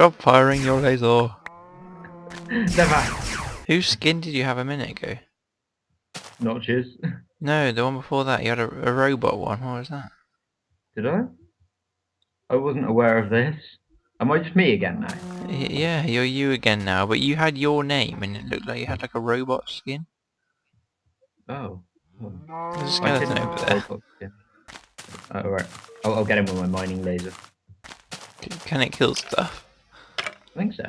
Stop firing your laser. Never. Whose skin did you have a minute ago? Notches. No, the one before that. You had a robot one. What was that? Did I? I wasn't aware of this. Am I just me again now? Yeah, you're you again now, but you had your name and it looked like you had like a robot skin. Oh. There's a I skeleton couldn't over there. Oh, right. I'll get him with my mining laser. Can it kill stuff? I think so.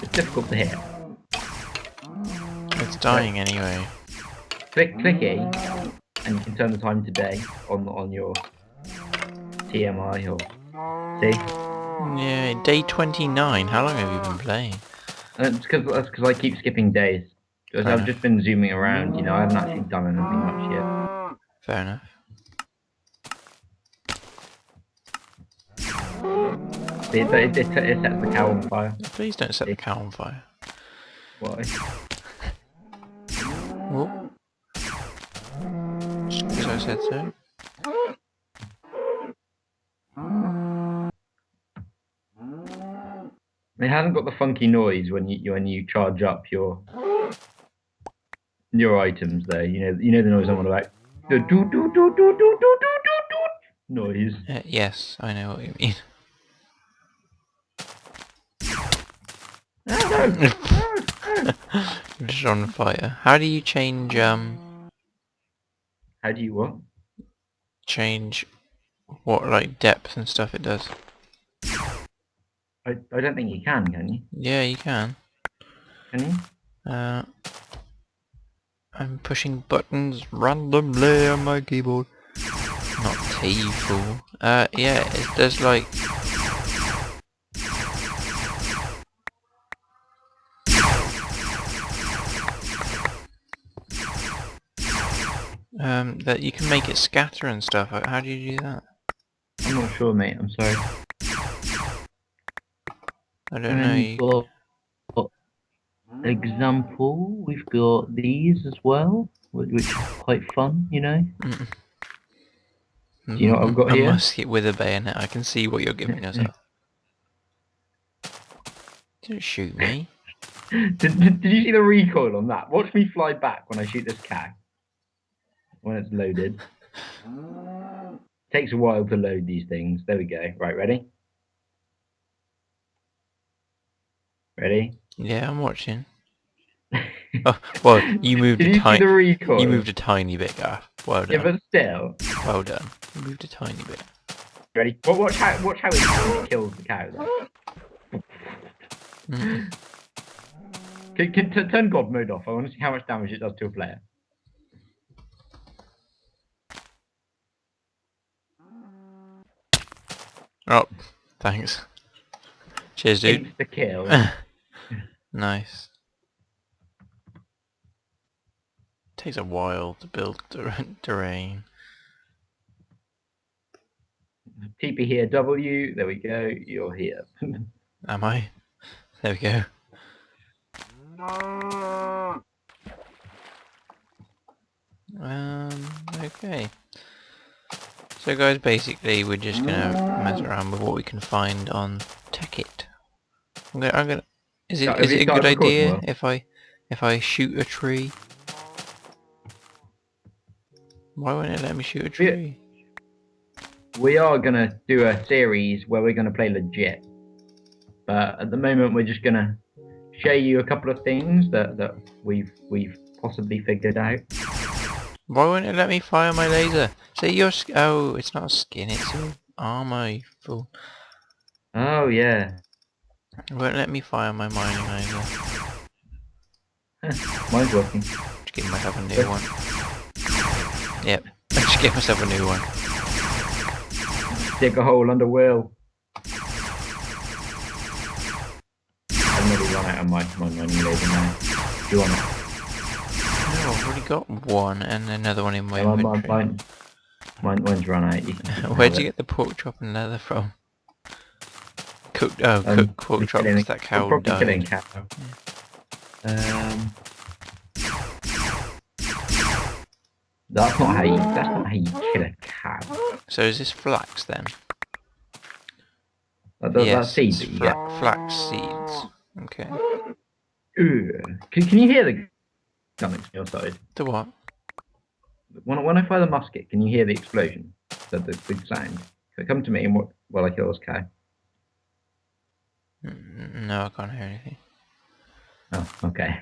It's difficult to hit. It's dying anyway. Click E, and you can turn the time to day on your TMI or see. Yeah, day 29. How long have you been playing? That's because I keep skipping days. Because I've just been zooming around, you know, I haven't actually done anything much yet. Fair enough. It sets the cow on fire. Please don't set the cow on fire. Why? Oh. Because I said so. It hasn't got the funky noise when you charge up your items there. You know the noise I'm on about. The do do do do do do do do noise. Yes, I know what you mean. Just on fire. How do you change How do you what? Change what like depth and stuff it does? I don't think you can you? Yeah, you can. Can you? I'm pushing buttons randomly on my keyboard. Not T, fool. Yeah, it does like... that you can make it scatter and stuff. How do you do that? I'm not sure, mate. I'm sorry. I don't know. Example, we've got these as well, which is quite fun, you know. Do you know what I've got here? A musket with a bayonet. I can see what you're giving us up. Don't shoot me. Did you see the recoil on that? Watch me fly back when I shoot this cow. When it's loaded. Takes a while to load these things. There we go. Right, ready? Ready? Yeah, I'm watching. Oh, well, you moved Did a you see the recoil? You moved a tiny bit, Gaff. Well done. Yeah, but still. Well done. You moved a tiny bit. Ready? Watch how it kills the cow. Turn God mode off. I want to see how much damage it does to a player. Oh, thanks. Cheers, dude. Insta kill. Nice. Takes a while to build terrain. TP here, W. There we go. You're here. Am I? There we go. Okay. So guys, basically we're just gonna mess around with what we can find on Tekkit. I'm gonna. Is it a good idea if I shoot a tree? Why won't it let me shoot a tree? We are gonna do a series where we're gonna play legit, but at the moment we're just gonna show you a couple of things that we've possibly figured out. Why won't it let me fire my laser? See your oh, it's not a skin, it's your armor, you fool. Oh yeah. It won't let me fire my mining laser. Mine's working. Just give myself a new one. Yep, I just gave myself a new one. Dig a hole under Will. I've nearly run out of my mining laser now. Do you want it? No, I've already got one and another one in my inventory. Mine's run out. Where'd you get the pork chop and leather from? Cooked pork chop because that cow died. Killing cow. That's not how you kill a cat. So is this flax then? That's Yes, seed it's that you get. flax seeds. Okay. Can you hear the gun on your side? The what? When I fire the musket, can you hear the explosion? The big sound. Come to me and while I kill this cow. No, I can't hear anything. Oh, okay.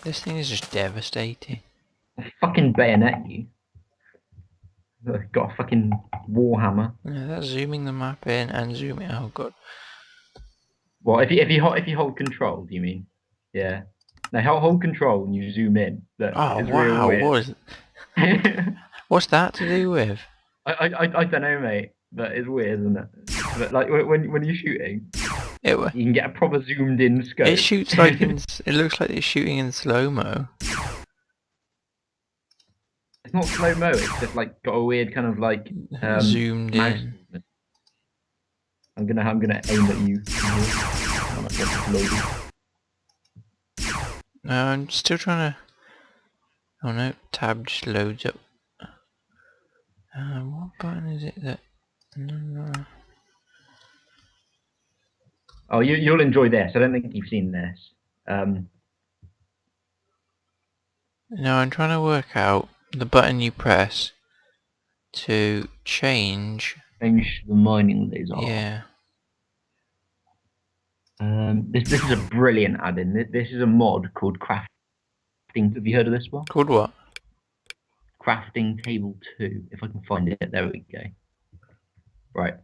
This thing is just devastating. I'll fucking bayonet you. I've got a fucking warhammer. Yeah, that's zooming the map in and zooming. Oh god. Well, if you hold control, do you mean? Yeah. Now hold control and you zoom in. Oh It's real wow, weird. what's that to do with? I don't know, mate. But it's weird, isn't it? But like when you're shooting, you can get a proper zoomed in scope. It shoots like it looks like it's shooting in slow-mo. It's not slow mo. It's just like got a weird kind of like zoomed mouse in. movement. I'm gonna aim at you. No, I'm still trying to. Oh no, tab just loads up. What button is it that? No. Oh, you'll enjoy this. I don't think you've seen this. No, I'm trying to work out the button you press to change The mining laser. Yeah. This is a brilliant add-in. This is a mod called Crafting. Have you heard of this one? Called what? Crafting Table 2. If I can find it, there we go. Right.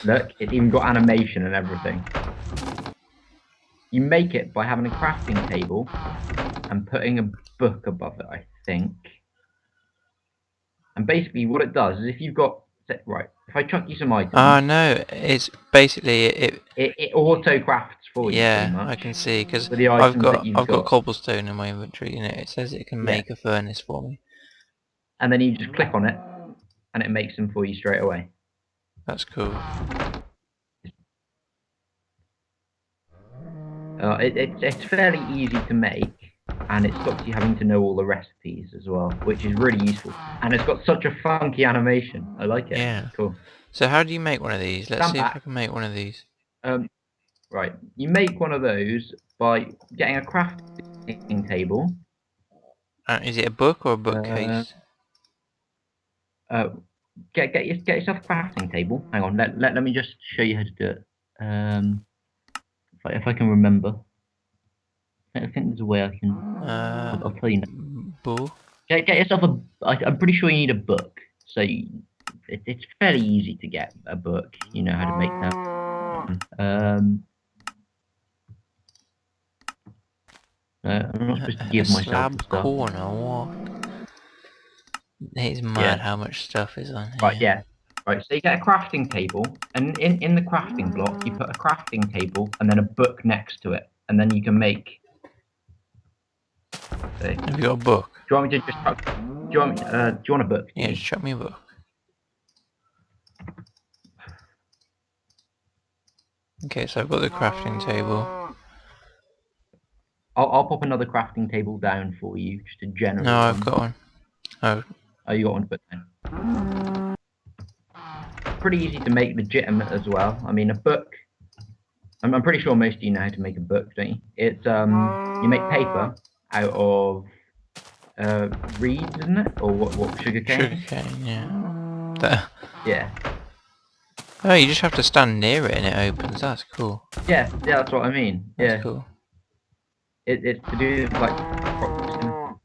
Look, it's even got animation and everything. You make it by having a crafting table and putting a book above it, I think. And basically what it does is if you've got... Right, if I chuck you some items... no, it's basically... It auto-crafts for you, pretty much. I can see, because I've got cobblestone in my inventory, and it says it can make a furnace for me. And then you just click on it, and it makes them for you straight away. That's cool. It's fairly easy to make, and it stops you having to know all the recipes as well, which is really useful. And it's got such a funky animation. I like it. Yeah. It's cool. So how do you make one of these? Let's see if I can make one of these. Right. You make one of those by getting a crafting table. Is it a book or a bookcase? Get yourself a crafting table. Hang on. Let me just show you how to do it. If I can remember. I think there's a way I can. I'll tell you now. Book. Get yourself a. I'm pretty sure you need a book. So it's fairly easy to get a book. You know how to make that. I'm not supposed to give myself slab stuff. corner. What? It's mad how much stuff is on here. Right. Yeah. Right. So you get a crafting table, and in the crafting block you put a crafting table and then a book next to it, and then you can make. Have you got a book? Do you want me to just? Do you want a book? Yeah, just chuck me a book. Okay, so I've got the crafting table. I'll pop another crafting table down for you, just a general. No, I've got one. Oh, you got one to put down. Pretty easy to make, legitimate as well. I mean, a book. I'm pretty sure most of you know how to make a book, don't you? It's you make paper out of reeds, isn't it? Or what? Sugarcane. Sugarcane, yeah. Yeah. Oh, you just have to stand near it and it opens. That's cool. Yeah, that's what I mean. That's cool. It's to do like. Awesome.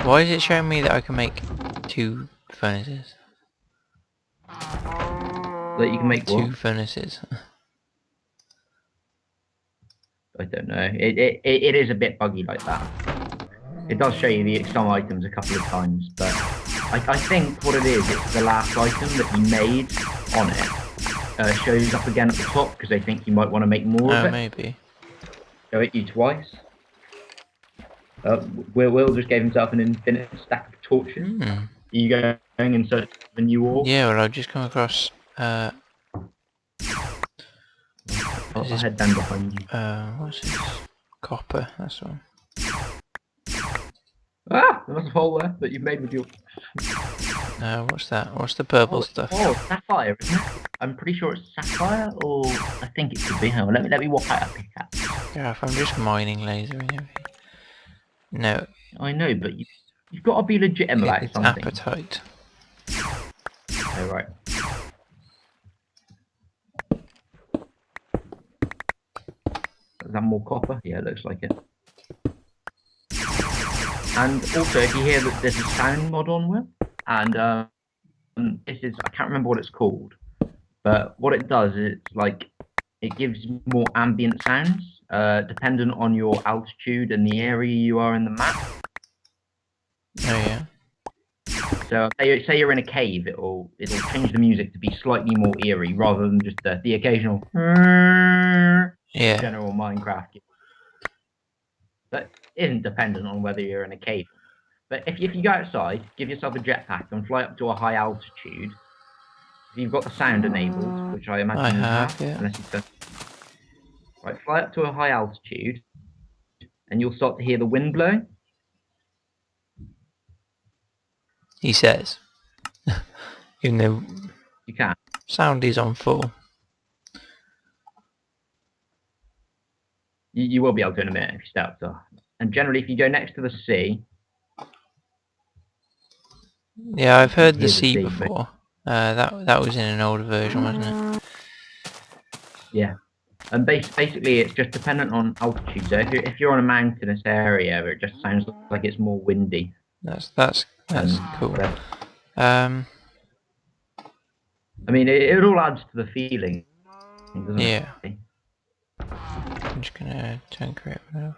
Why is it showing me that I can make 2 furnaces? That you can make 2 furnaces. I don't know. It is a bit buggy like that. It does show you some items a couple of times, but I think what it is, it's the last item that you made on it shows up again at the top because they think you might want to make more of it. Maybe. Show it you twice. Will just gave himself an infinite stack of torches. Are you going in search of a new ore? Yeah, well, I've just come across I'll head down behind you. What's this? Copper, that's one. Ah! There's a hole there that you've made with your... What's that? What's the purple stuff? Oh, sapphire, isn't it? I'm pretty sure it's sapphire, or I think it could be. Hang on, let me walk out a pickaxe. Yeah, if I'm just mining lasering everything. No. I know, but you've got to be legitimate about It's something. appetite. Oh, right. Is that more copper? Yeah, it looks like it. And also, if you hear that there's a sound mod on with, and this is, I can't remember what it's called, but what it does is like it gives more ambient sounds, dependent on your altitude and the area you are in the map. Oh yeah. So say you're in a cave, it'll change the music to be slightly more eerie rather than just the occasional general Minecraft. That isn't dependent on whether you're in a cave. But if you go outside, give yourself a jetpack and fly up to a high altitude. If you've got the sound enabled, which I imagine you have, yeah. unless you turn. Right, fly up to a high altitude, and you'll start to hear the wind blowing. He says. Even though You can. sound is on full. You will be able to in a minute if you start to. And generally, if you go next to the sea. Yeah, I've heard the sea before. That was in an older version, wasn't it? Yeah. And basically, it's just dependent on altitude. So if you're on a mountainous area, it just sounds like it's more windy. That's cool. Whatever. I mean, it all adds to the feeling, doesn't it? I'm just gonna turn creative off.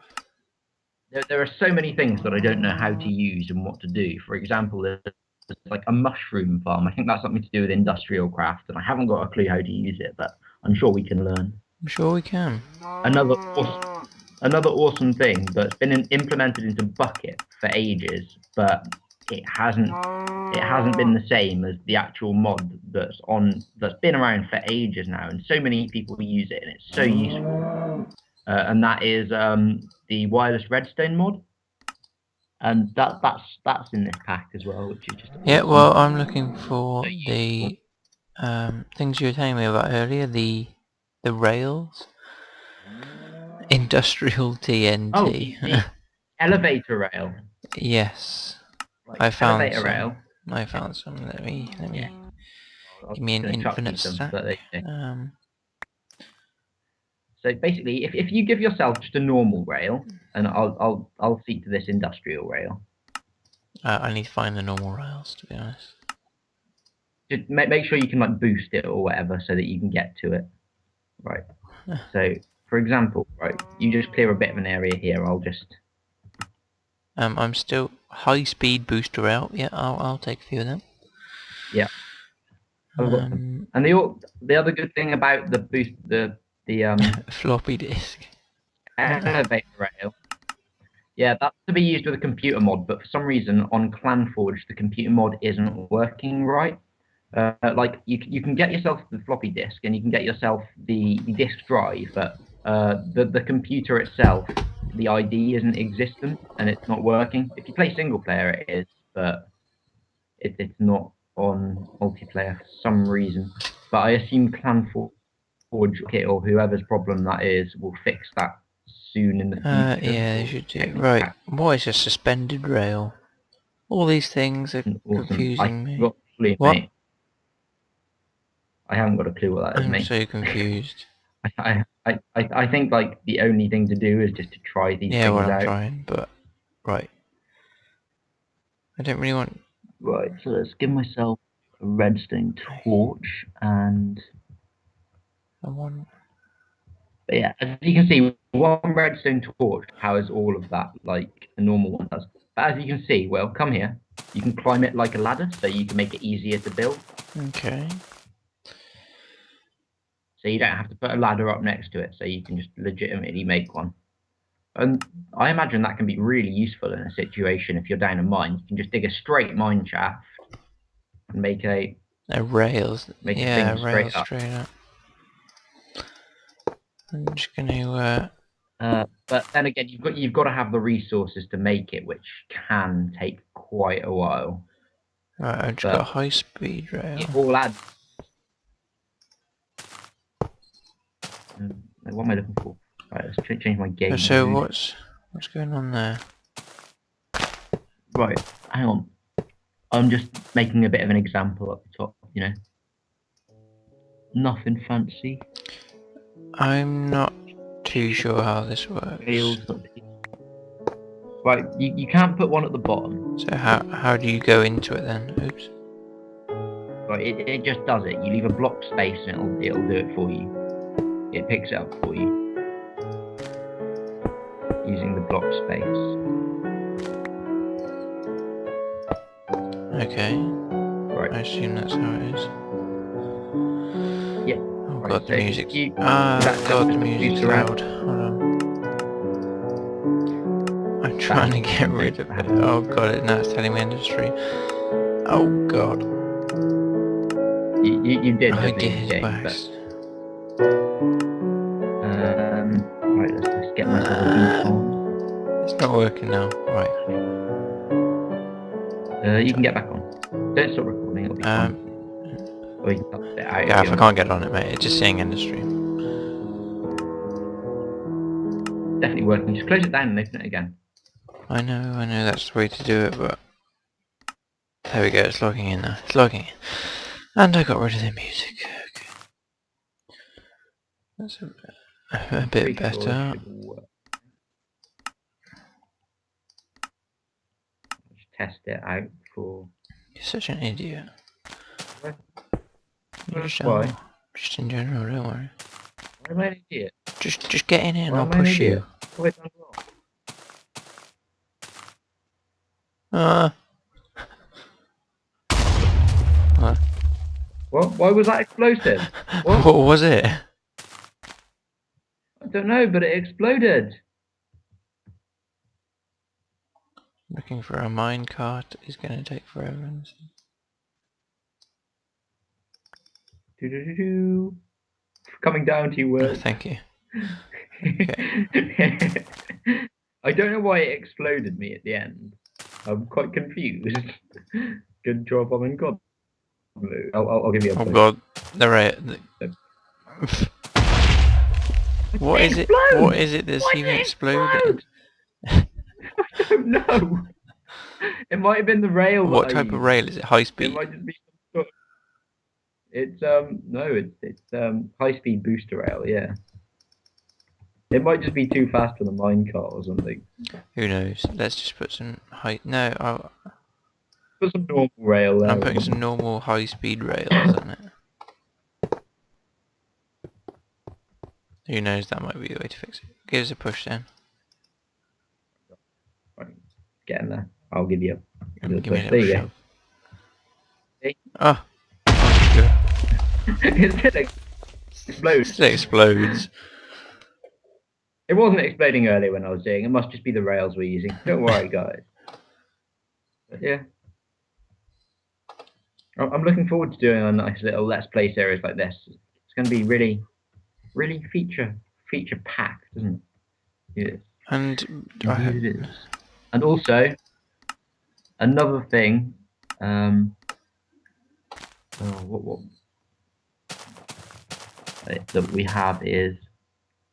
There are so many things that I don't know how to use and what to do. For example, there's like a mushroom farm. I think that's something to do with industrial craft, and I haven't got a clue how to use it, but I'm sure we can learn. I'm sure we can. Another awesome thing that's been implemented into Bucket for ages, but it hasn't been the same as the actual mod that's been around for ages now, and so many people use it, and it's so useful. And that is the wireless redstone mod, and that's in this pack as well, which is just awesome. Well, I'm looking for the things you were telling me about earlier, the rails, industrial TNT. Oh, the elevator rail. Yes, like I found elevator some. rail. I found some. Let me. Yeah. Give me an infinite stack. So basically, if you give yourself just a normal rail, and I'll seek to this industrial rail. I need to find the normal rails, to be honest. Just make sure you can like boost it or whatever so that you can get to it. Right. So for example, right, you just clear a bit of an area here. I'll just. I'm still high speed booster rail. Yeah, I'll take a few of them. Yeah. I've got them. And the other good thing about the boost the floppy disk elevator rail. Yeah, that's to be used with a computer mod, but for some reason on ClanForge the computer mod isn't working right. Like you can get yourself the floppy disk and you can get yourself the disk drive, but the computer itself, the ID isn't existent and it's not working. If you play single player, it is, but it's not on multiplayer for some reason. But I assume ClanForge or whoever's problem that is will fix that soon in the future. Yeah, they should do. Right, what is a suspended rail? All these things are confusing me. What? Mate. I haven't got a clue what that is, mate. I'm so confused. I think like the only thing to do is just to try these things out. Yeah, well, I'm trying, but right. I don't really want. Right, so let's give myself a redstone torch and. I want. But yeah, as you can see, one redstone torch powers all of that, like a normal one does. But as you can see, well, come here. You can climb it like a ladder, so you can make it easier to build. Okay. So you don't have to put a ladder up next to it, so you can just legitimately make one. And I imagine that can be really useful in a situation if you're down a mine. You can just dig a straight mine shaft and make a rails. Make a thing straight up. I'm just gonna But then again, you've got to have the resources to make it, which can take quite a while. right, I've just got a But high speed rail. it all adds. What am I looking for? Right, let's change my game So mode. what's going on there? Right, hang on. I'm just making a bit of an example at the top, you know. Nothing fancy. I'm not too sure how this works. Right, you can't put one at the bottom. So how do you go into it then? Oops. Right, it just does it. You leave a block space and it'll do it for you. It picks it up for you using the block space. Okay. Right. I assume that's how it is. Yeah. Oh right, god, so the music. that's God, the just music's loud. Hold on. I'm trying to get rid of it. Oh god, now it's telling me industry. Oh god. You did I just did, leave the game, but right, let's get myself a beat on. it's not working now. Right. You can get back on. Don't stop recording, it'll be fine. Or you can cut it out Yeah, if if I can't get on it, mate, it's just saying industry. Definitely working. Just close it down and open it again. I know, that's the way to do it, but there we go, it's logging in now. It's logging in. And I got rid of the music. Okay. That's a bit better. Sure it should work. Just test it out for. You're such an idiot. You just Why? just in general, don't worry. Why am I an idiot? Just get in it and Why I'll am I an push idiot? you. What have I done wrong? What? Why was that explosive? What? What was it? I don't know, but it exploded. Looking for a minecart is going to take forever. Do. Coming down to you, Oh, work. thank you. Okay. I don't know why it exploded me at the end. I'm quite confused. Good job, I'm in God mode. I'll give you a Oh push. god, What is it? What is it that's even exploding? I don't know. It might have been the rail. What type of rail is it? High It speed? might just be some sort of. It's no, it's high speed booster rail. Yeah. It might just be too fast for the minecart or something. Who knows? Let's just put some high. No, Put some normal rail there. I'm putting some normal high speed rails on it. Who knows? That might be the way to fix it. Give us a push then. Right, get in there. I'll give you a Give me a push. There little you shove. go. Oh, good. It still explodes. It explodes. It wasn't exploding earlier when I was doing. It must just be the rails we're using. Don't worry, guys. But yeah. I'm looking forward to doing a nice little Let's Play series like this. It's going to be really, really feature packed, isn't it? Yes. And Indeed it is. And also, another thing, what that we have is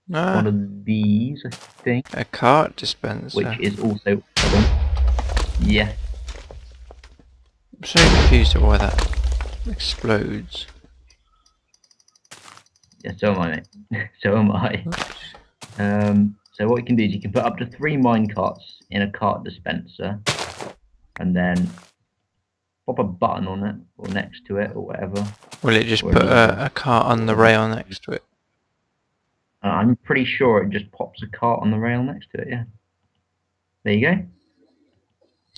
one of these, I think. A cart dispenser. Which is also yeah. I'm so confused at why that explodes. Yeah, so am I, mate. So am I. So what you can do is you can put up to 3 minecarts in a cart dispenser, and then pop a button on it or next to it or whatever. Will it just put a cart on the rail next to it? I'm pretty sure it just pops a cart on the rail next to it. Yeah. There you go.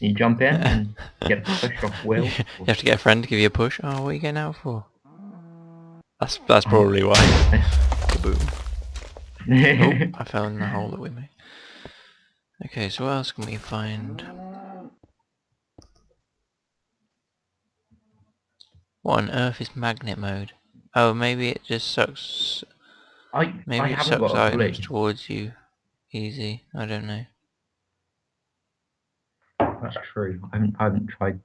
You jump in and get a push off Will. You have to get a friend to give you a push. Oh, what are you getting out for? That's probably why. Kaboom. Oh, I fell in the hole that we made. Okay, so what else can we find? What on earth is magnet mode? Oh, maybe it just sucks. Maybe it haven't sucks got a clue. items towards you easy. I don't know. That's true. I haven't tried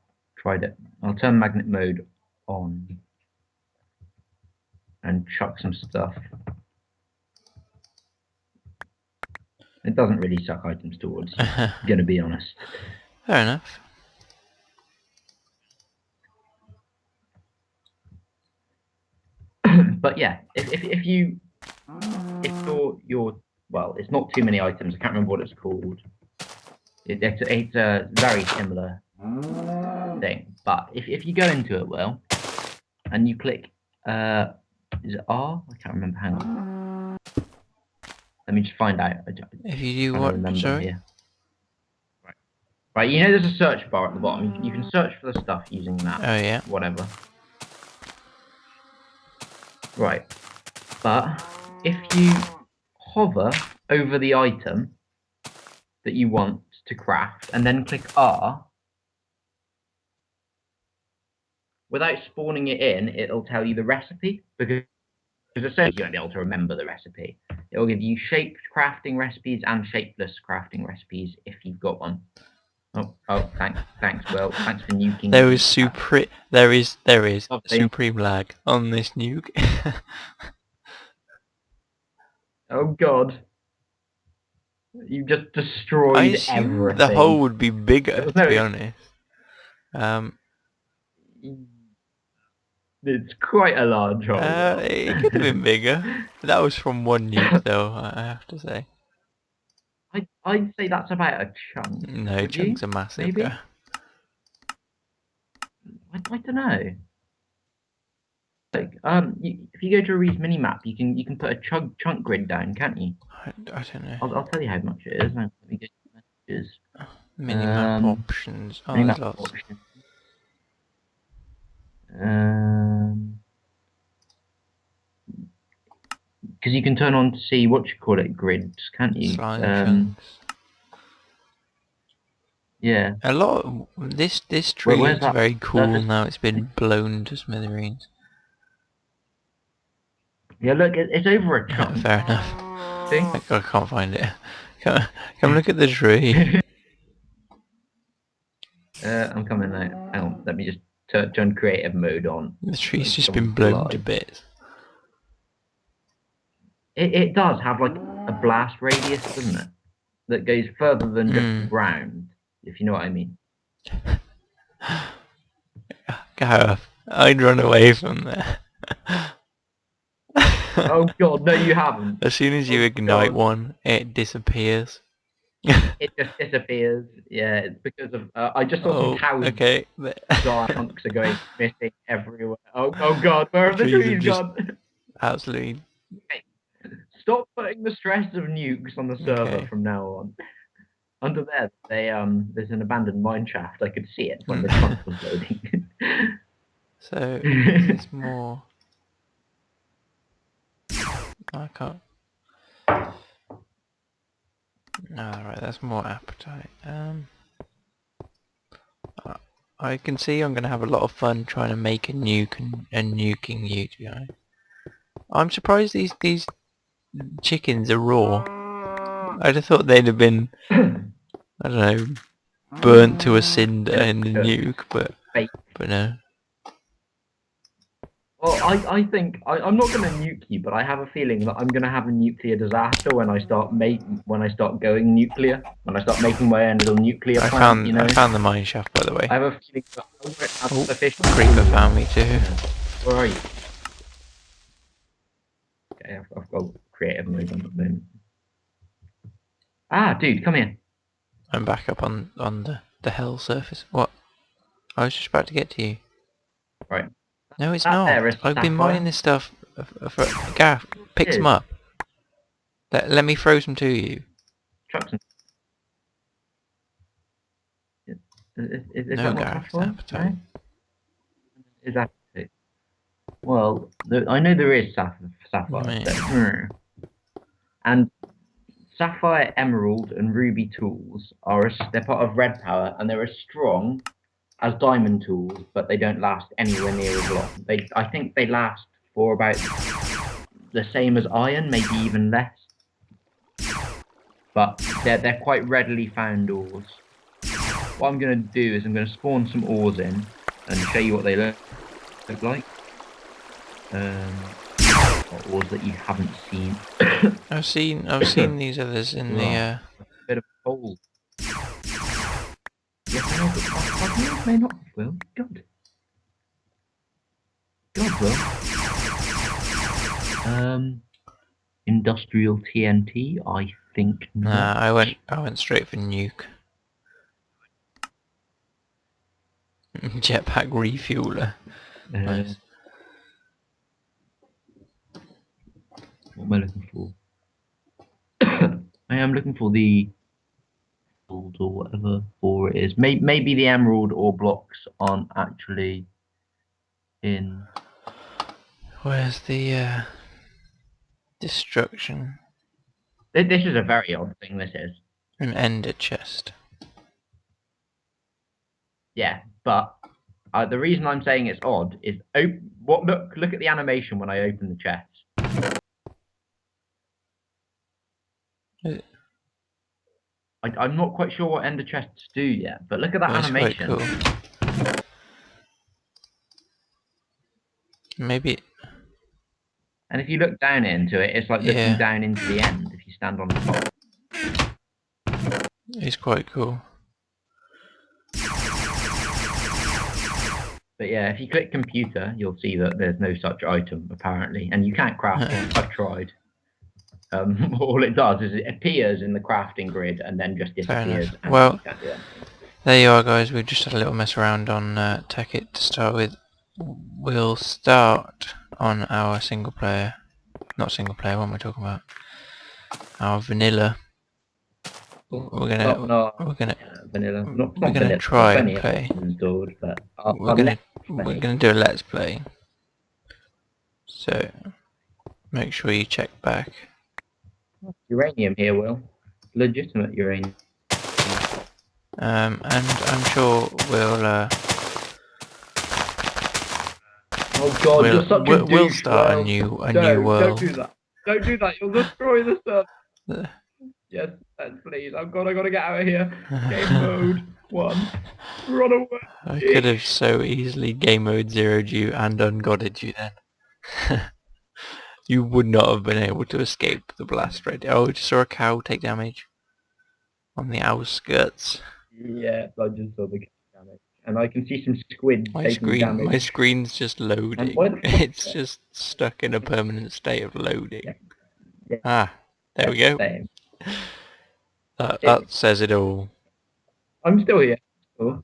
it. I'll turn magnet mode on and chuck some stuff. It doesn't really suck items towards you, gonna be honest. Fair enough. But yeah, if you're well, it's not too many items. I can't remember what it's called. It's a very similar thing. But if you go into it, well, and you click, is it R? I can't remember. Hang on. Let me just find out. If you do I what? remember Sorry? here. Right, you know there's a search bar at the bottom. You can search for the stuff using that. Oh, yeah. Whatever. Right. But if you hover over the item that you want to craft and then click R, without spawning it in, it'll tell you the recipe because essentially you won't be able to remember the recipe. It'll give you shaped crafting recipes and shapeless crafting recipes if you've got one. Oh, thanks, Will. Thanks for nuking. There is supreme lag on this nuke. Oh God. You just I destroyed assume everything. the hole would be bigger, to be honest. It's quite a large hole. It could have been bigger. That was from one nuke, though, I have to say. I'd say that's about a chunk. No, chunks are massive. Maybe? I don't know. Like, if you go to a Reed's minimap, you can put a chunk grid down, can't you? I don't know. I'll tell you how much it is. Let me go to messages. Minimap options. Oh, Minimap there's lots. options. Because you can turn on to see what you call it grids, can't you? Slime chunks. Yeah. A lot of this tree looks very cool now. It's been blown to smithereens. Yeah, look, it's over a chunk. Fair enough. See? I can't find it. Come look at the tree. I'm coming now. Hang on, let me just turn creative mode on. The tree's just been blown to bits. It does have like a blast radius, doesn't it? That goes further than just the ground, if you know what I mean. Gareth, I'd run away from there. Oh God, no, you haven't. As soon as you ignite one, it disappears. It just disappears. Yeah, it's because of I just saw some cows. Okay. Chunks are going missing everywhere. Oh God, where have the trees gone? Absolutely. Okay. Stop putting the stress of nukes on the server from now on. Under there, there's an abandoned mine shaft. I could see it when the trunk was loading. So there's more. I can't. Alright, that's more appetite. I can see I'm going to have a lot of fun trying to make a nuke and nuking you, to be honest. I'm surprised these chickens are raw. I'd have thought they'd have been, I don't know, burnt to a cinder in the nuke, but no. Well, I think I'm not going to nuke you, but I have a feeling that I'm going to have a nuclear disaster when I start going nuclear. When I start making my own little nuclear plant. I found the mine shaft, by the way. I have a feeling that I won't have sufficient. Creeper found me too. Where are you? Okay, I've got creative mode on at the moment. Ah, dude, come here. I'm back up on the hell surface. What? I was just about to get to you. Right. No, it's not. I've been mining this stuff for Gareth, pick some up. Let me throw some to you. Chuck some. Is no, that Gareth, appetite. Is that it? Well, I know there is sapphire. And sapphire, emerald, and ruby tools they're part of red power, and they're as strong as diamond tools, but they don't last anywhere near as long. I think they last for about the same as iron, maybe even less. But they're quite readily found ores. What I'm going to do is I'm going to spawn some ores in and show you what they look like. Ores that you haven't seen. I've seen these others in the A bit of coal. Yes, I know, but may not have, Will. God, Will. Industrial TNT, I think not. Nah, I went straight for nuke. Jetpack refueler. Nice. What am I looking for? I am looking for the emerald or whatever ore it is. Maybe the emerald ore blocks aren't actually in. Where's the destruction? This is a very odd thing. This is An ender chest. Yeah, but the reason I'm saying it's odd is look at the animation when I open the chest. I'm not quite sure what ender chests do yet, but look at that animation. Quite cool. Maybe. And if you look down into it, it's like looking down into the end if you stand on the top. It's quite cool. But yeah, if you click computer, you'll see that there's no such item apparently, and you can't craft it. I've tried. All it does is it appears in the crafting grid and then just disappears. And well, there you are, guys. We just had a little mess around on Tekkit to start with. We'll start on our single player. Not single player. What am I talking about? Our vanilla. We're gonna try and play. We're gonna do a let's play. So make sure you check back. Uranium here, Will. Legitimate uranium. And I'm sure we'll. Oh God, you're such a douche. We'll start a new world. Don't do that. Don't do that. You'll destroy the stuff. Yes, please. I gotta get out of here. Game mode 1. Run away. I could have so easily game mode 0'd you and ungodded you then. You would not have been able to escape the blast rate. Oh, I just saw a cow take damage on the outskirts. Yeah, I just saw the damage. And I can see some squid taking damage. My screen's just loading. It's just stuck in a permanent state of loading. Yeah. There we go. That says it all. I'm still here. Oh.